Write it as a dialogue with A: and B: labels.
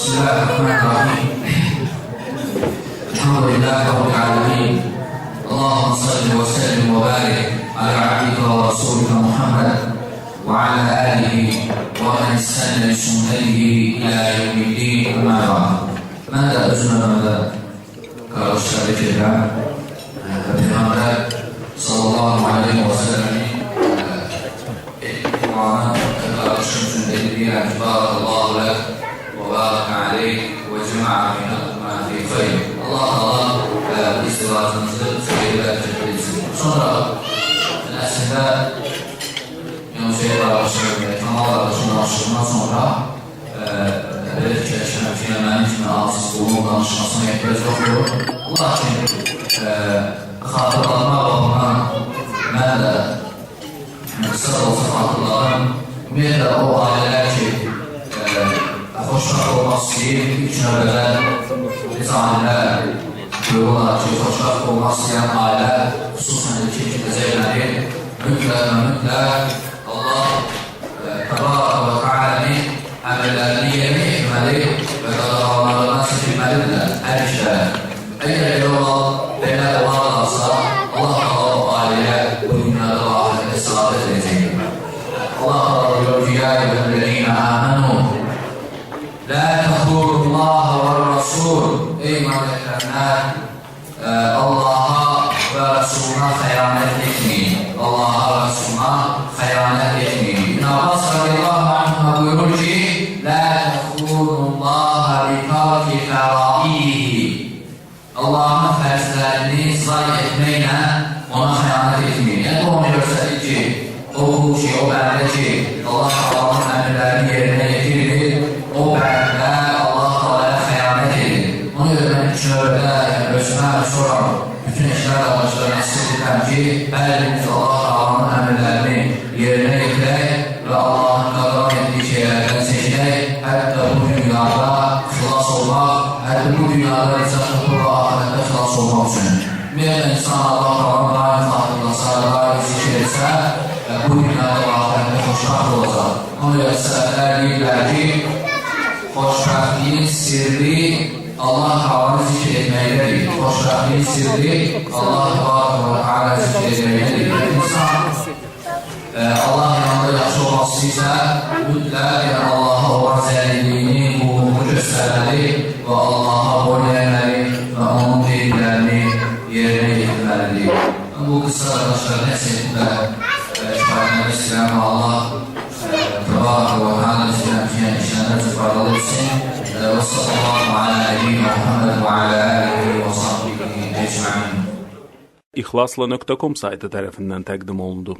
A: بسم الله الرحمن الرحيم. الحمد لله رب العالمين. اللهم صل وسلم وبارك على عبدك ورسولك محمد وعلى آله ومن استنى بسنته إلى يوم الدين. أما بعد. Ben de özümle kardeşlerle Peygamber sallallahu aleyhi ve sellem'in duanı kardeşimizin dediği Barakallahu lek ve baraka aleyk ve cema'a minakuma fi khayr. Allah izdivacınızı hayırlı etsin. Sonra aslında Yunus'ya kardeşlerle Kemal kardeşimle aşırından sonra Şəmənin kimi ağzı qolunun danışmasına ehtiyac yoxdur. Lakin xatırlatma baxımdan mən də qısa da olsa xatırladım. Ümumiyyətlə o ailələr ki, xoşbəxt olmaq istəyir, ilk növbədə biz ailələr görürlər ki, xoşbəxt olmaq istəyən ailə xüsusən ilk nəzərləri mütləq Allah Təbaraka və Teala'nın əmrlərini yerinə etməli və qadağalarından seçilməlidirlər hər işlərə. Əgər belə olarlarsa, Allah o ailəyə bu dünyada və ahirətdə səadət edəcəkdir. Allah diyor ki, ya eyyuhellezine amenu la tahdurullaha və rasul. Ey iman edenler, Allah'a və Resuluna xəyanət etmeyin. Allah'a və Resuluna xəyanət etmeyin. İbn Abbas radiyallahu anh'a buyurur ki, la tahdurullaha bi tarki fəraihi. Allah'ın fərzlərini zay etməklə ona xəyanət etmeyin. Yəni, onu göstərir ki, o bəndə ki, Allah Allah'ın əmrlərini yerinə yetirir, o bəndə Allah Allah'a xəyanət edir. Onu görə mən ilk növbədə özümə sonra bütün eşlər qardaşlarına nəsib edirəm ki, hər birimiz Allah Allah'ın əmrlərini yerinə yetirək və Allah'ın qadağan etdiyi şeylərdən seçək, hətta bu dünyada xilas olmaq, hətta bu dünyada insan tutur və ahirətdə xilas olmaq üçün. Ümumiyyətlə, insan Allah Allah'ın daim xatırlasa, daim zikr etsə, bu dünyada və ahirətdə xoşbəxt olacaq. Ona görə sələflər deyirlər ki, xoşbəxtliyin sirri Allah Teala'nı zikr etməklədir. Xoşbəxtliyin sirri Allah Teala zikr etməklədir. İnsan Allah yanında yaxşı olmaq istəyirsə, mütləq Allah'a olan zəlliyini, qulluğunu göstərməli və Allah'a boyun əyməli və onun deyirlərini yerinə yetirməlidir. Bu qısa qardaşlar nəsədir və şahidləri istəyirəm Allah Təbaraka və Teala istəyirəm ki, işlərdən faydalı etsin. Və sallallahu alə nəbiyyina Muhammed və alə alihi və sahbihi ecmaîn.
B: İxlasla.com saytı tərəfindən təqdim olundu.